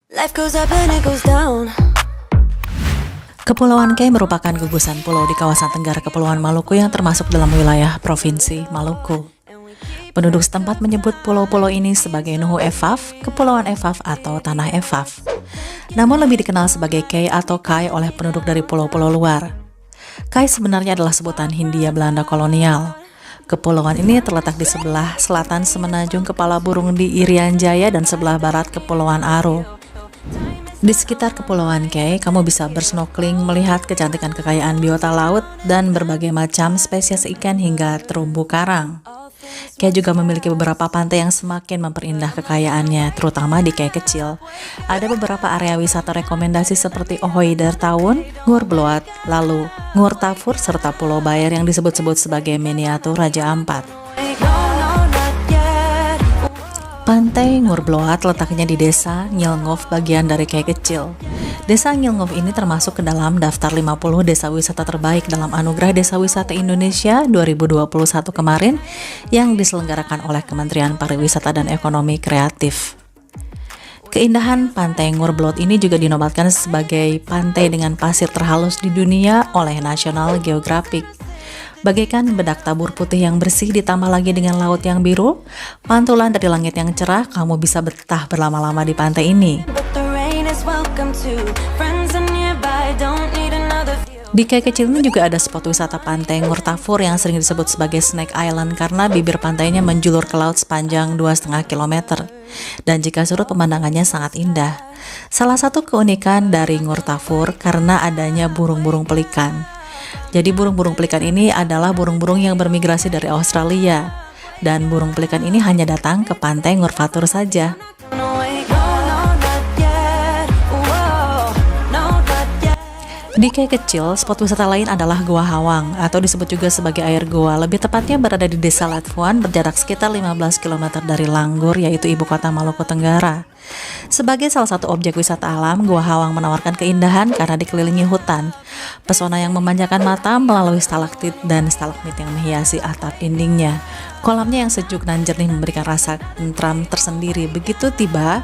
Life goes up and it goes down. Kepulauan Kei merupakan gugusan pulau di kawasan Tenggara Kepulauan Maluku yang termasuk dalam wilayah Provinsi Maluku. Penduduk setempat menyebut pulau-pulau ini sebagai Nuhu Efaf, Kepulauan Efaf atau Tanah Efaf. Namun lebih dikenal sebagai Kei atau Kai oleh penduduk dari pulau-pulau luar. Kai sebenarnya adalah sebutan Hindia Belanda kolonial. Kepulauan ini terletak di sebelah selatan semenanjung Kepala Burung di Irian Jaya dan sebelah barat Kepulauan Aro. Di sekitar Kepulauan Kei, kamu bisa bersnorkeling, melihat kecantikan kekayaan biota laut dan berbagai macam spesies ikan hingga terumbu karang. Kei juga memiliki beberapa pantai yang semakin memperindah kekayaannya, terutama di Kei kecil. Ada beberapa area wisata rekomendasi seperti Ohoider Town, Ngur Bloat, lalu Ngur Tafur, serta Pulau Bayer yang disebut-sebut sebagai miniatur Raja Ampat. Pantai Ngur Bloat letaknya di desa Ngilngov, bagian dari Kei kecil. Desa Ngilngov ini termasuk ke dalam daftar 50 desa wisata terbaik dalam Anugerah Desa Wisata Indonesia 2021 kemarin yang diselenggarakan oleh Kementerian Pariwisata dan Ekonomi Kreatif. Keindahan Pantai Ngur Bloat ini juga dinobatkan sebagai pantai dengan pasir terhalus di dunia oleh National Geographic. Bagaikan bedak tabur putih yang bersih ditambah lagi dengan laut yang biru, pantulan dari langit yang cerah, kamu bisa betah berlama-lama di pantai ini. Di Kei kecil ini juga ada spot wisata pantai Ngur Tafur yang sering disebut sebagai Snake Island karena bibir pantainya menjulur ke laut sepanjang 2,5 km. Dan jika surut pemandangannya sangat indah. Salah satu keunikan dari Ngur Tafur karena adanya burung-burung pelikan. Jadi burung-burung pelikan ini adalah burung-burung yang bermigrasi dari Australia. Dan burung pelikan ini hanya datang ke pantai Ngur Tafur saja. Di Kei kecil, spot wisata lain adalah Gua Hawang atau disebut juga sebagai air gua. Lebih tepatnya berada di Desa Latfuan, berjarak sekitar 15 km dari Langgur, yaitu ibu kota Maluku Tenggara. Sebagai salah satu objek wisata alam, Gua Hawang menawarkan keindahan karena dikelilingi hutan. Pesona yang memanjakan mata melalui stalaktit dan stalagmit yang menghiasi atap dindingnya. Kolamnya yang sejuk dan jernih memberikan rasa tentram tersendiri. Begitu tiba,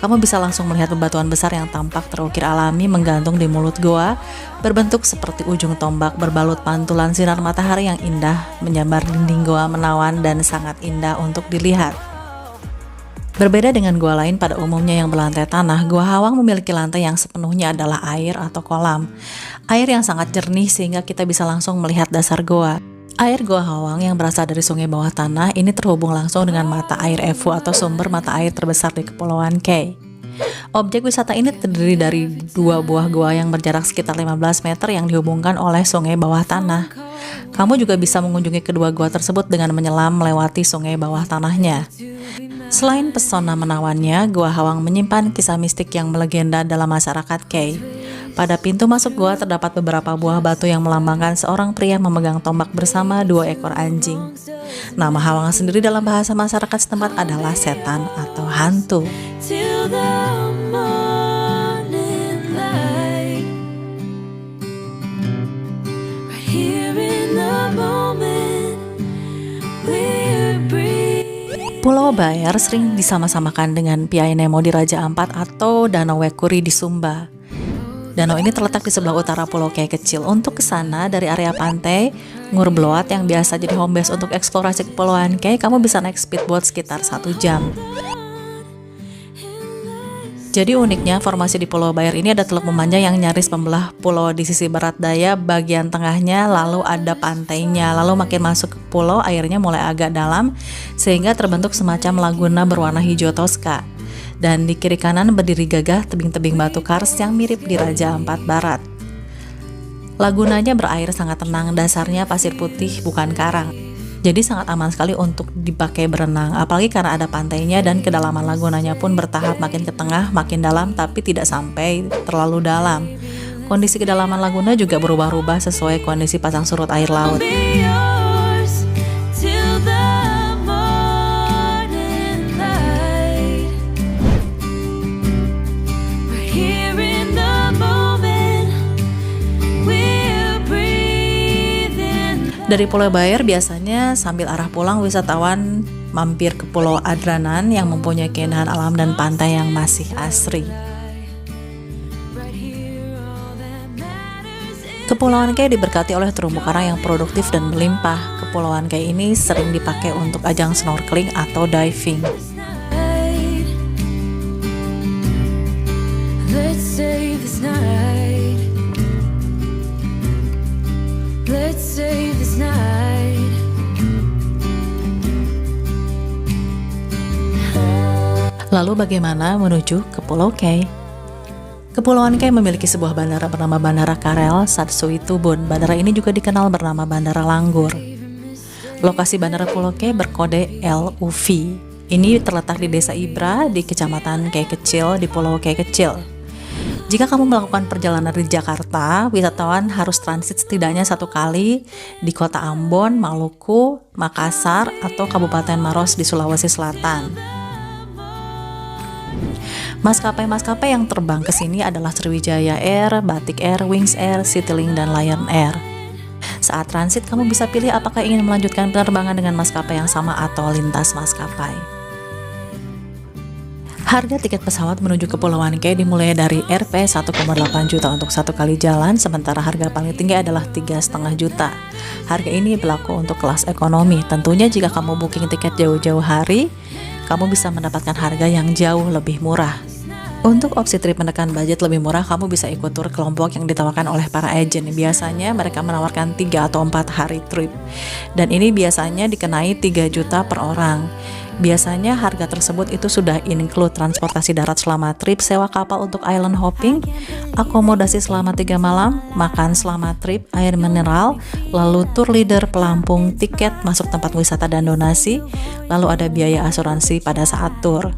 kamu bisa langsung melihat bebatuan besar yang tampak terukir alami menggantung di mulut goa, berbentuk seperti ujung tombak berbalut pantulan sinar matahari yang indah menyambar dinding goa menawan dan sangat indah untuk dilihat. Berbeda dengan goa lain pada umumnya yang berlantai tanah, Gua Hawang memiliki lantai yang sepenuhnya adalah air atau kolam. Air yang sangat jernih sehingga kita bisa langsung melihat dasar goa. Air Gua Hawang yang berasal dari sungai bawah tanah ini terhubung langsung dengan mata air Efu atau sumber mata air terbesar di Kepulauan Kei. Objek wisata ini terdiri dari 2 buah gua yang berjarak sekitar 15 meter yang dihubungkan oleh sungai bawah tanah. Kamu juga bisa mengunjungi kedua gua tersebut dengan menyelam melewati sungai bawah tanahnya. Selain pesona menawannya, Gua Hawang menyimpan kisah mistik yang melegenda dalam masyarakat Kei. Pada pintu masuk gua terdapat beberapa buah batu yang melambangkan seorang pria memegang tombak bersama 2 ekor anjing. Nama Hawang sendiri dalam bahasa masyarakat setempat adalah setan atau hantu. Pulau Bayer sering disama-samakan dengan Piai Nemo di Raja Ampat atau Danau Wekuri di Sumba. Danau ini terletak di sebelah utara Pulau Kei kecil. Untuk ke sana dari area pantai Ngur Bloat yang biasa jadi home base untuk eksplorasi Kepulauan Kei, kamu bisa naik speedboat sekitar 1 jam. Jadi uniknya formasi di Pulau Bayer ini ada teluk memanjang yang nyaris membelah pulau di sisi barat daya bagian tengahnya, lalu ada pantainya. Lalu makin masuk ke pulau airnya mulai agak dalam sehingga terbentuk semacam laguna berwarna hijau toska. Dan di kiri kanan berdiri gagah tebing-tebing batu kars yang mirip di Raja Ampat Barat. Lagunanya berair sangat tenang, dasarnya pasir putih bukan karang. Jadi sangat aman sekali untuk dipakai berenang, apalagi karena ada pantainya dan kedalaman lagunanya pun bertahap makin ke tengah, makin dalam tapi tidak sampai terlalu dalam. Kondisi kedalaman laguna juga berubah-ubah sesuai kondisi pasang surut air laut. Dari Pulau Bayer biasanya sambil arah pulang wisatawan mampir ke Pulau Adranan yang mempunyai keindahan alam dan pantai yang masih asri. Kepulauan Kei diberkati oleh terumbu karang yang produktif dan melimpah. Kepulauan Kei ini sering dipakai untuk ajang snorkeling atau diving. Let's save this night. Let's save this night. Lalu bagaimana menuju ke Pulau Kei? Kepulauan Kei memiliki sebuah bandara bernama Bandara Karel Satsui Tubun. Bandara ini juga dikenal bernama Bandara Langgur. Lokasi Bandara Pulau Kei berkode LUV. Ini terletak di Desa Ibra di Kecamatan Kei Kecil di Pulau Kei Kecil. Jika kamu melakukan perjalanan di Jakarta, wisatawan harus transit setidaknya 1 kali di kota Ambon, Maluku, Makassar, atau Kabupaten Maros di Sulawesi Selatan. Maskapai-maskapai yang terbang ke sini adalah Sriwijaya Air, Batik Air, Wings Air, Citylink, dan Lion Air. Saat transit, kamu bisa pilih apakah ingin melanjutkan penerbangan dengan maskapai yang sama atau lintas maskapai. Harga tiket pesawat menuju Kepulauan Kei dimulai dari Rp 1,8 juta untuk 1 kali jalan, sementara harga paling tinggi adalah 3,5 juta. Harga ini berlaku untuk kelas ekonomi. Tentunya jika kamu booking tiket jauh-jauh hari, kamu bisa mendapatkan harga yang jauh lebih murah. Untuk opsi trip menekan budget lebih murah, kamu bisa ikut tur kelompok yang ditawarkan oleh para agen. Biasanya mereka menawarkan 3 atau 4 hari trip. Dan ini biasanya dikenai 3 juta per orang. Biasanya harga tersebut itu sudah include transportasi darat selama trip, sewa kapal untuk island hopping, akomodasi selama 3 malam, makan selama trip, air mineral, lalu tour leader, pelampung, tiket masuk tempat wisata dan donasi, lalu ada biaya asuransi pada saat tur.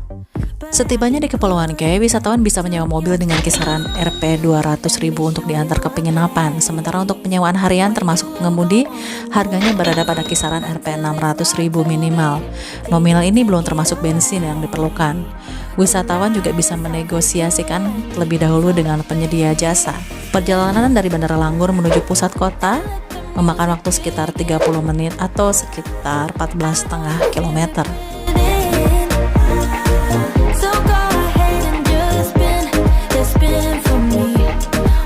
Setibanya di Kepulauan Kei, wisatawan bisa menyewa mobil dengan kisaran Rp 200.000 untuk diantar ke penginapan. Sementara untuk penyewaan harian termasuk pengemudi, harganya berada pada kisaran Rp 600.000 minimal. Nominal ini belum termasuk bensin yang diperlukan. Wisatawan juga bisa menegosiasikan terlebih dahulu dengan penyedia jasa. Perjalanan dari Bandara Langgur menuju pusat kota memakan waktu sekitar 30 menit atau sekitar 14,5 km. So go ahead and just spin for me.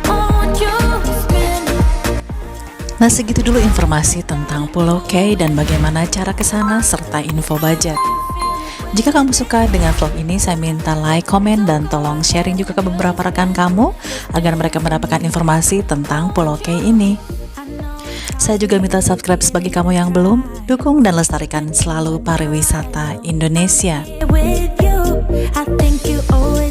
Oh, won't you spin? Nah, segitu dulu informasi tentang Pulau Kei dan bagaimana cara ke sana serta info budget. Jika kamu suka dengan vlog ini, saya minta like, komen, dan tolong sharing juga ke beberapa rekan kamu agar mereka mendapatkan informasi tentang Pulau Kei ini. Saya juga minta subscribe bagi kamu yang belum, dukung dan lestarikan selalu pariwisata Indonesia. With you, I think you always